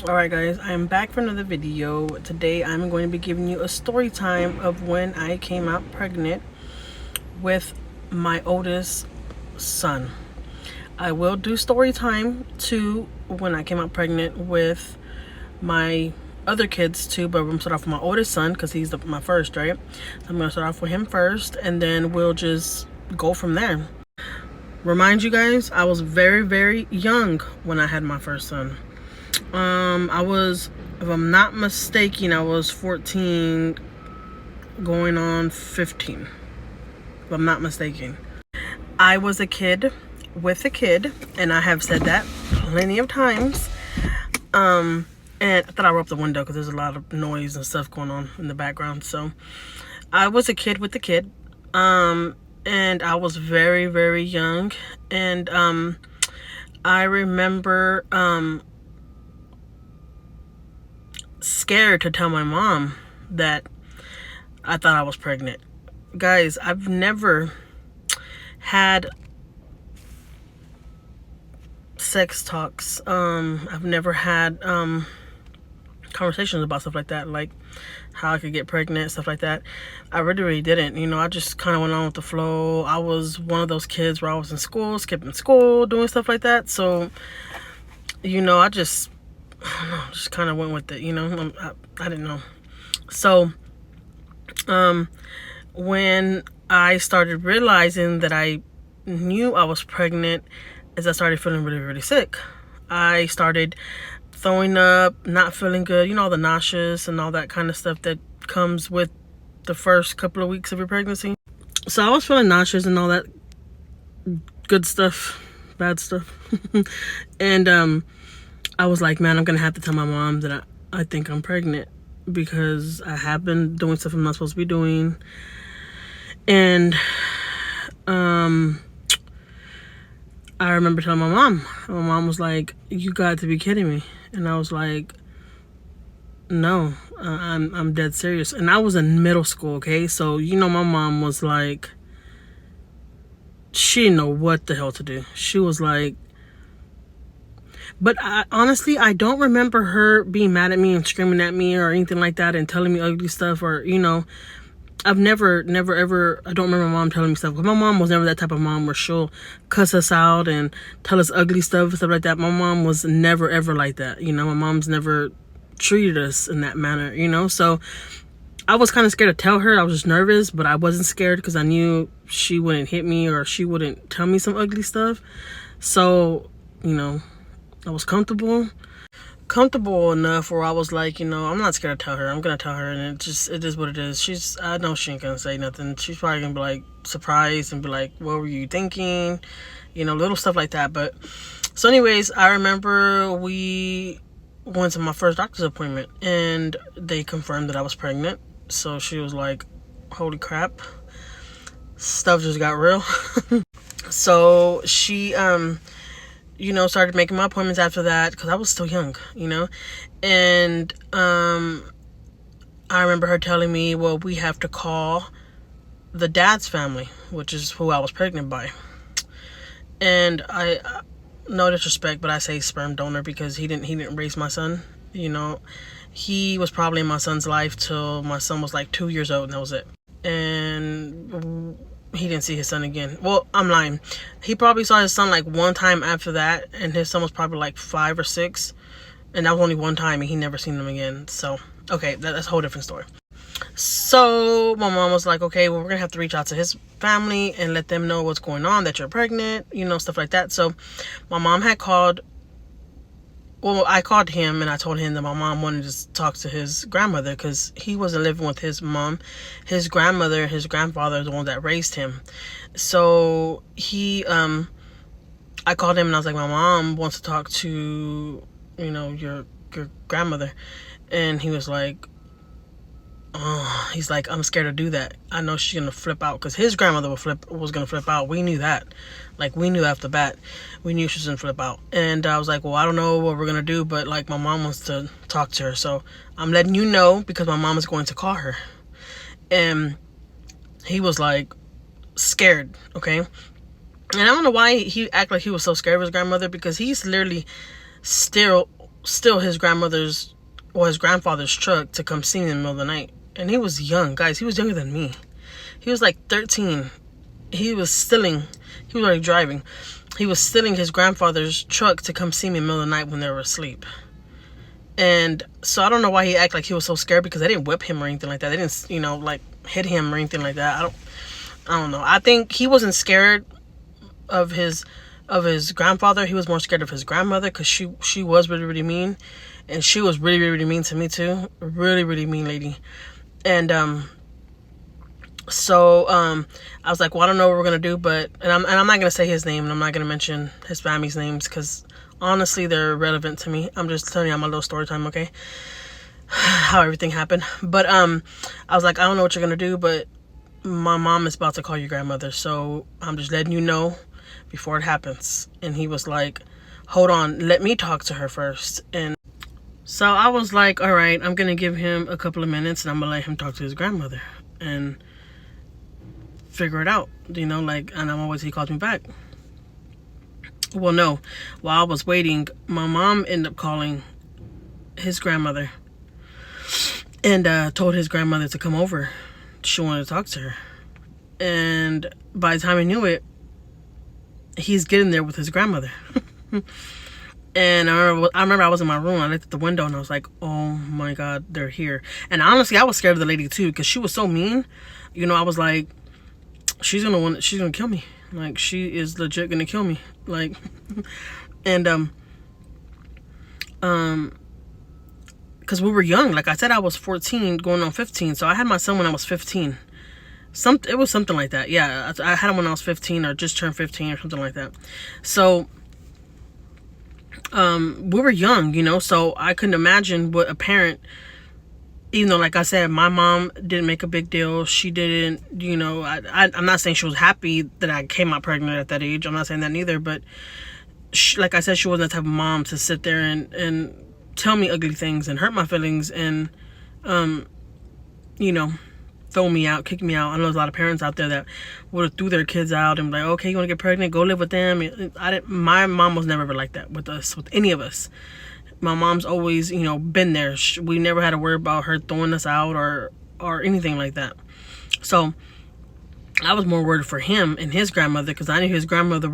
Alright guys, I'm back for another video. Today I'm going to be giving you a story time of when I came out pregnant with my oldest son. I will do story time too when I came out pregnant with my other kids too, but I'm going to start off with my oldest son because he's my first, right? So I'm going to start off with him first and then we'll just go from there. Remind you guys, I was very young when I had my first son. I was, if I'm not mistaken, I was 14 going on 15, if I'm not mistaken. I was a kid with a kid, and I have said that plenty of times. And I thought I rolled up the window because there's a lot of noise and stuff going on in the background. So I was a kid with a kid, and I was very young, and I remember scared to tell my mom that I thought I was pregnant. Guys, I've never had sex talks. I've never had conversations about stuff like that, like how I could get pregnant, stuff like that. I really didn't. You know, I just kind of went on with the flow. I was one of those kids where I was in school, skipping school, doing stuff like that. So, you know, I don't know, just kind of went with it, you know. I didn't know. So when I started realizing that I knew I was pregnant, as I started feeling really sick. I started throwing up, not feeling good, you know, all the nauseous and all that kind of stuff that comes with the first couple of weeks of your pregnancy. So I was feeling nauseous and all that good stuff, bad stuff. And I was like, man, I'm gonna have to tell my mom that I think I'm pregnant, because I have been doing stuff I'm not supposed to be doing. And I remember telling my mom was like, you got to be kidding me. And I was like, no, I'm dead serious. And I was in middle school, okay? So, you know, my mom was like, she didn't know what the hell to do. She was like, but honestly, I don't remember her being mad at me and screaming at me or anything like that and telling me ugly stuff, or, you know, I've never ever, I don't remember my mom telling me stuff. Because my mom was never that type of mom where she'll cuss us out and tell us ugly stuff and stuff like that. My mom was never ever like that. You know, my mom's never treated us in that manner, you know. So I was kind of scared to tell her. I was just nervous, but I wasn't scared because I knew she wouldn't hit me or she wouldn't tell me some ugly stuff. So, you know, I was comfortable enough where I was like, you know, I'm not scared to tell her. I'm gonna tell her, and it is what it is. I know she ain't gonna say nothing. She's probably gonna be like surprised and be like, what were you thinking? You know, little stuff like that. But so anyways, I remember we went to my first doctor's appointment and they confirmed that I was pregnant. So she was like, holy crap, stuff just got real. So she you know, started making my appointments after that because I was still young, you know. And I remember her telling me, well, we have to call the dad's family, which is who I was pregnant by. And I, no disrespect, but I say sperm donor because he didn't raise my son, you know. He was probably in my son's life till my son was like 2 years old, and that was it. And he didn't see his son again. Well, I'm lying. He probably saw his son like one time after that, and his son was probably like 5 or 6, and that was only one time, and he never seen him again. So, okay, that's a whole different story. So my mom was like, okay, well, we're gonna have to reach out to his family and let them know what's going on, that you're pregnant, you know, stuff like that. So my mom had called. Well, I called him and I told him that my mom wanted to talk to his grandmother because he wasn't living with his mom. His grandmother and his grandfather are the ones that raised him. So I called him and I was like, my mom wants to talk to, you know, your grandmother. And he was like, oh, he's like, I'm scared to do that. I know she's gonna flip out because his grandmother was gonna flip out. We knew that. Like, we knew off the bat. We knew she was gonna flip out. And I was like, well, I don't know what we're gonna do, but like, my mom wants to talk to her. So I'm letting you know because my mom is going to call her. And he was like scared, okay? And I don't know why he acted like he was so scared of his grandmother, because he's literally still steal his grandfather's truck to come see me in the middle of the night. And he was young, guys. He was younger than me. He was like 13. He was already driving. He was stealing his grandfather's truck to come see me in the middle of the night when they were asleep. And so I don't know why he acted like he was so scared, because they didn't whip him or anything like that. They didn't, like hit him or anything like that. I don't know. I think he wasn't scared of his grandfather. He was more scared of his grandmother, because she was really, really mean. And she was really, really, really mean to me too. Really, really mean lady. And so I was like, well, I don't know what we're gonna do, but I'm not gonna say his name, and I'm not gonna mention his family's names, because honestly they're irrelevant to me. I'm just telling you my little story time, okay? How everything happened. But I was like, I don't know what you're gonna do, but my mom is about to call your grandmother, so I'm just letting you know before it happens. And he was like, hold on, let me talk to her first. And so I was like, all right, I'm gonna give him a couple of minutes, and I'm gonna let him talk to his grandmother and figure it out, and I'm always, he calls me back. Well, no, while I was waiting, my mom ended up calling his grandmother and told his grandmother to come over. She wanted to talk to her. And by the time he knew it, he's getting there with his grandmother. And I remember I was in my room. I looked at the window and I was like, oh my God, they're here. And honestly, I was scared of the lady too, because she was so mean. I was like, she's gonna kill me. Like, she is legit gonna kill me. Like, and because we were young. Like I said, I was 14 going on 15. So I had my son when I was 15. It was something like that. Yeah, I had him when I was 15 or just turned 15 or something like that. So we were young, so I couldn't imagine what a parent, even though, like I said, my mom didn't make a big deal. She didn't, I'm not saying she was happy that I came out pregnant at that age. I'm not saying that neither. But like I said, she wasn't the type of mom to sit there and tell me ugly things and hurt my feelings and, throw me out, kick me out. I know there's a lot of parents out there that would have threw their kids out and be like, okay, you want to get pregnant? Go live with them. My mom was never ever like that with any of us. My mom's always, been there. We never had to worry about her throwing us out or anything like that. So I was more worried for him and his grandmother, because I knew his grandmother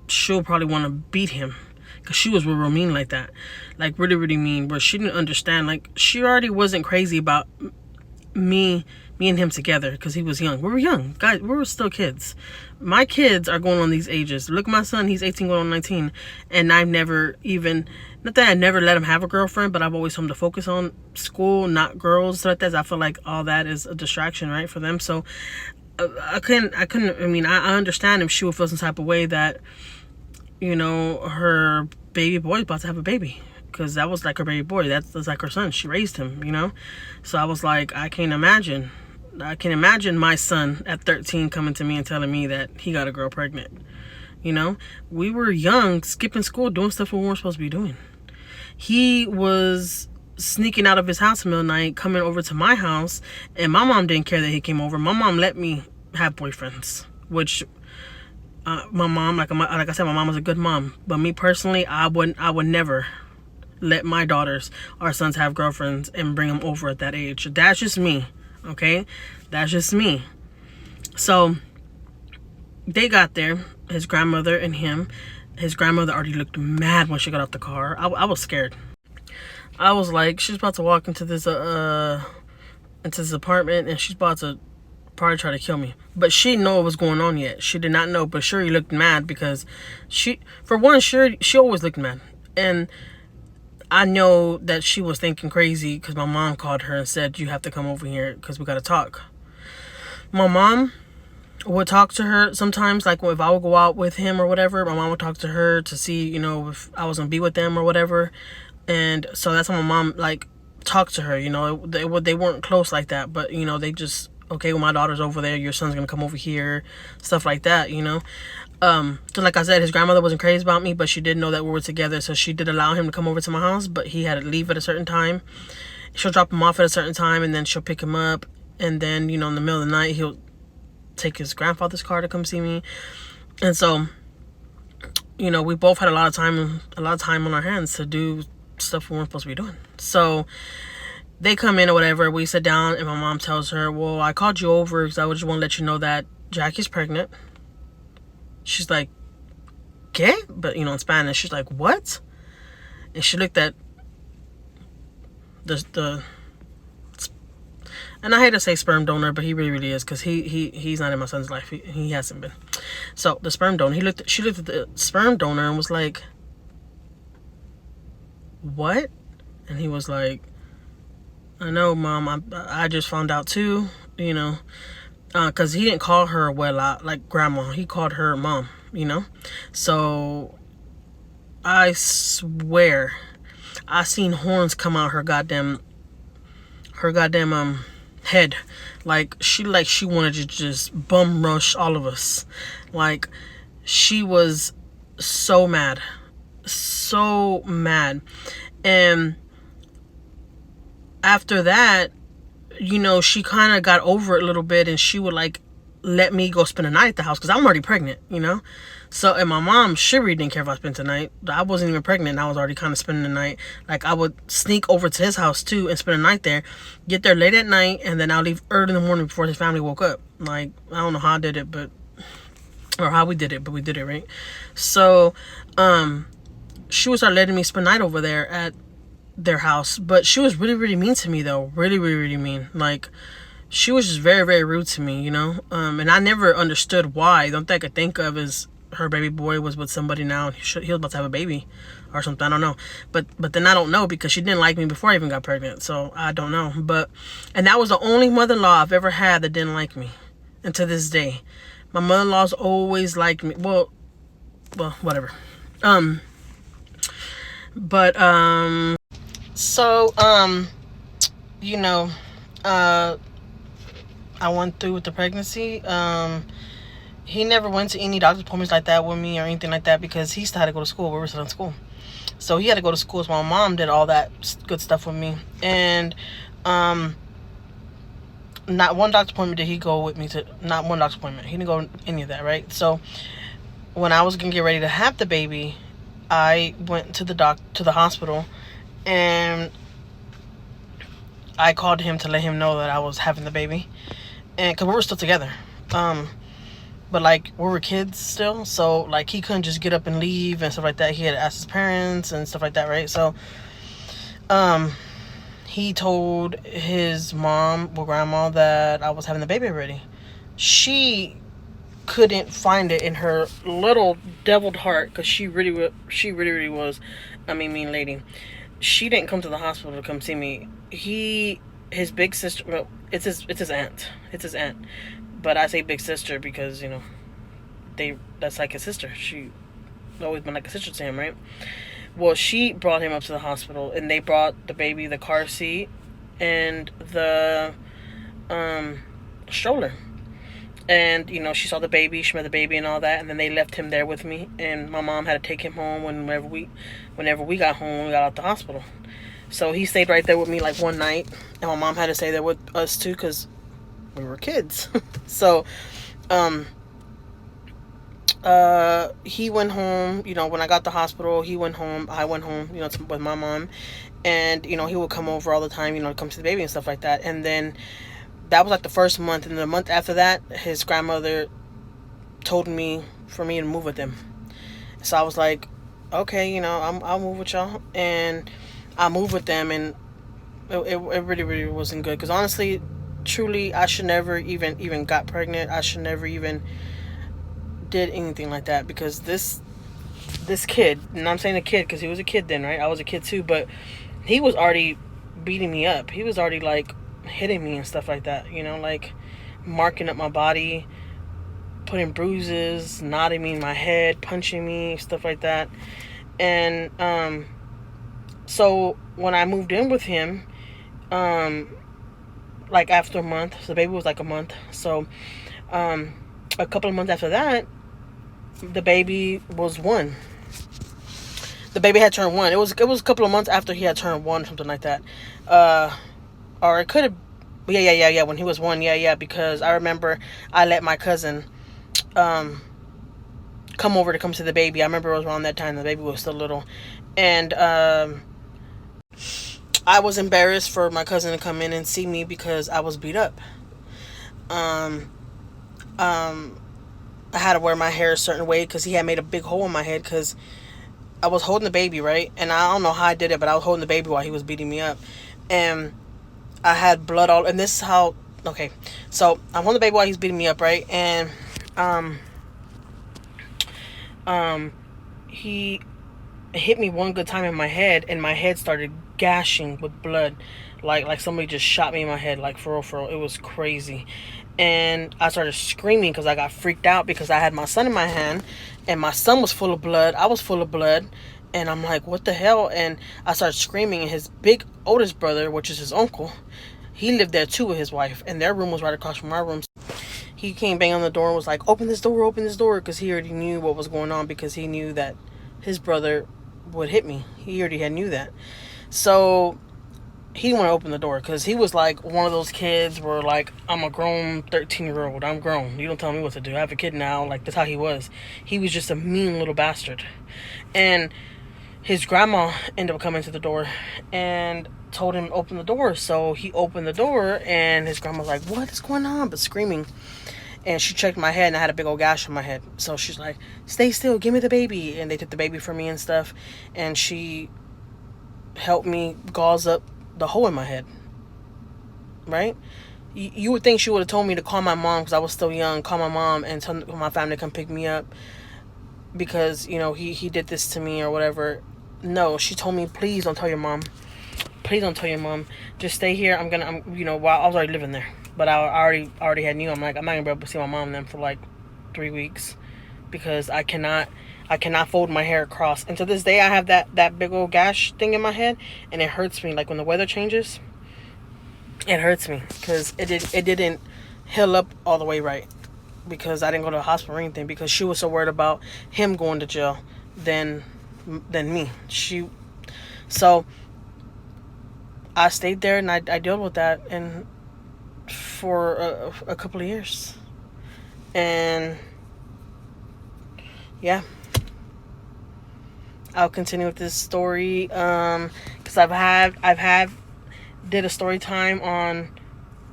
she'll probably want to beat him, because she was real mean like that. Like really, really mean, where she didn't understand. Like, she already wasn't crazy about me and him together, because he was young. We were young, guys. We were still kids. My kids are going on these ages. Look, my son, he's 18 going on 19, and I've never even, not that I never let him have a girlfriend, but I've always told him to focus on school, not girls, stuff like that. I feel like all that is a distraction, right, for them. So I understand if she would feel some type of way that, her baby boy is about to have a baby, because that was like her baby boy. That's like her son. She raised him, So I was like, I can imagine my son at 13 coming to me and telling me that he got a girl pregnant. We were young, skipping school, doing stuff we weren't supposed to be doing. He was sneaking out of his house in the middle of the night, coming over to my house, and my mom didn't care that he came over. My mom let me have boyfriends, which my mom, like I said, my mom was a good mom. But me personally, I would never let my daughters or sons have girlfriends and bring them over at that age. That's just me, okay? That's just me. So they got there, his grandmother and him. His grandmother already looked mad when she got out the car. I was scared. I was like, she's about to walk into this apartment, and she's about to probably try to kill me. But she didn't know what was going on yet. She did not know, but Shuri looked mad, because she always looked mad. And I know that she was thinking crazy, because my mom called her and said, you have to come over here because we got to talk. My mom would talk to her sometimes, like if I would go out with him or whatever, my mom would talk to her to see, if I was going to be with them or whatever. And so that's how my mom, talked to her, they weren't close like that, but, they just, okay, well, my daughter's over there, your son's going to come over here, stuff like that, So like I said, his grandmother wasn't crazy about me, but she did know that we were together, so she did allow him to come over to my house, but he had to leave at a certain time. She'll drop him off at a certain time, and then she'll pick him up, and then, in the middle of the night, he'll take his grandfather's car to come see me. And so, we both had a lot of time on our hands to do stuff we weren't supposed to be doing. So they come in or whatever. We sit down, and my mom tells her, "Well, I called you over because I just want to let you know that Jackie's pregnant." She's like, "¿Qué?" But in Spanish, she's like, "What?" And she looked at the and I hate to say sperm donor, but he really is, because he's not in my son's life. He hasn't been. So the sperm donor, she looked at the sperm donor and was like, "What?" And he was like, "I know, Mom. I just found out too. Because he didn't call her abuela, like grandma. He called her mom. So I swear, I seen horns come out her goddamn head. Like she wanted to just bum rush all of us. Like, she was so mad. So mad. And after that, she kind of got over it a little bit, and she would like let me go spend the night at the house because I'm already pregnant, So, and my mom, she really didn't care if I spent the night. I wasn't even pregnant, and I was already kind of spending the night. Like, I would sneak over to his house too and spend the night there, get there late at night, and then I'll leave early in the morning before his family woke up. Like, I don't know how I did it, or how we did it, but we did it, right? So, she would start letting me spend the night over there at their house. But she was really, really mean to me, though. Really, really, really mean. Like, she was just very, very rude to me, and I never understood why. The only thing I could think of is her baby boy was with somebody now, and he was about to have a baby or something. I don't know, but then I don't know, because she didn't like me before I even got pregnant, so I don't know. And that was the only mother-in-law I've ever had that didn't like me, and to this day, my mother-in-laws always liked me. Well, whatever. So I went through with the pregnancy. He never went to any doctor's appointments like that with me or anything like that, because he still had to go to school. We were still in school. So he had to go to school. So my mom did all that good stuff with me. And not one doctor's appointment did he go with me to. Not one doctor's appointment. He didn't go to any of that, right? So when I was going to get ready to have the baby, I went to the hospital, and I called him to let him know that I was having the baby. And because we were still together. But, like, we were kids still, so, like, he couldn't just get up and leave and stuff like that. He had to ask his parents and stuff like that, right? So, he told his mom or grandma that I was having the baby already. She couldn't find it in her little deviled heart, because she really was a mean lady. She didn't come to the hospital to come see me. His big sister, well, it's his aunt. It's his aunt. But I say big sister because, that's like his sister. She always been like a sister to him, right? Well, she brought him up to the hospital, and they brought the baby, the car seat, and the stroller. And, she saw the baby, she met the baby and all that, and then they left him there with me, and my mom had to take him home whenever we got home, when we got out the hospital. So he stayed right there with me, like, one night, and my mom had to stay there with us too, because we were kids. So he went home, when I got to the hospital. He went home, I went home, with my mom, and he would come over all the time, to come see the baby and stuff like that. And then that was like the first month, and the month after that, his grandmother told me for me to move with him. So I was like, okay, I'll move with y'all. And I moved with them, and it really, really wasn't good, because honestly, truly, I should never even got pregnant. I should never even did anything like that, because this kid, and I'm saying a kid because he was a kid then, right? I was a kid too, but he was already beating me up. He was already, like, hitting me and stuff like that, like marking up my body, putting bruises, knotting me in my head, punching me, stuff like that. And so when I moved in with him, like after a month, so the baby was like a month, so a couple of months after that, the baby was 1. The baby had turned 1. It was a couple of months after he had turned 1, something like that. Or it could have, yeah, when he was 1, because I remember I let my cousin come over to come see the baby. I remember it was around that time the baby was still little, and I was embarrassed for my cousin to come in and see me because I was beat up. Um, um, I had to wear my hair a certain way because he had made a big hole in my head because I was holding the baby, right? And I don't know how I did it, but I was holding the baby while he was beating me up. And I had blood all, and this is how, okay. So I'm holding the baby while he's beating me up, right? And, um, um, he hit me one good time in my head, and my head started gashing with blood, like somebody just shot me in my head, like for real, for real. It was crazy, and I started screaming because I got freaked out because I had my son in my hand, and my son was full of blood. I was full of blood, and I'm like, what the hell? And I started screaming, and his big oldest brother, which is his uncle, he lived there too with his wife, and their room was right across from our room. He came bang on the door and was like, open this door, because he already knew what was going on because he knew that his brother would hit me. He already had knew that. So he didn't want to open the door because he was like one of those kids where like, I'm a grown 13-year-old. I'm grown. You don't tell me what to do. I have a kid now. Like, that's how he was. He was just a mean little bastard. And his grandma ended up coming to the door and told him to open the door. So he opened the door and his grandma was like, what is going on? But screaming. And she checked my head and I had a big old gash on my head. So she's like, stay still, give me the baby. And they took the baby from me and stuff. And she helped me gauze up the hole in my head. Right? You would think she would have told me to call my mom because I was still young. Call my mom and tell my family to come pick me up because, you know, he did this to me or whatever. No, she told me, please don't tell your mom. Please don't tell your mom. Just stay here. While I was already living there. But I already had knew. I'm like, I'm not gonna be able to see my mom then for like 3 weeks because I cannot fold my hair across. And to this day, I have that big old gash thing in my head, and it hurts me. Like when the weather changes, it hurts me because it didn't heal up all the way right because I didn't go to the hospital or anything because she was so worried about him going to jail than me. So I stayed there and I dealt with that and for a couple of years, and yeah, I'll continue with this story because I've did a story time on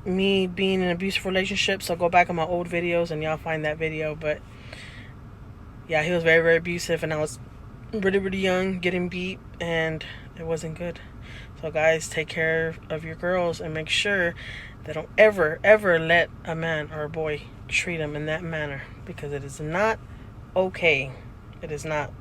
me being in an abusive relationship. So go back on my old videos and y'all find that video. But yeah, he was very, very abusive, and I was really, really young, getting beat, and it wasn't good. So guys, take care of your girls and make sure they don't ever, ever let a man or a boy treat them in that manner because it is not okay. It is not.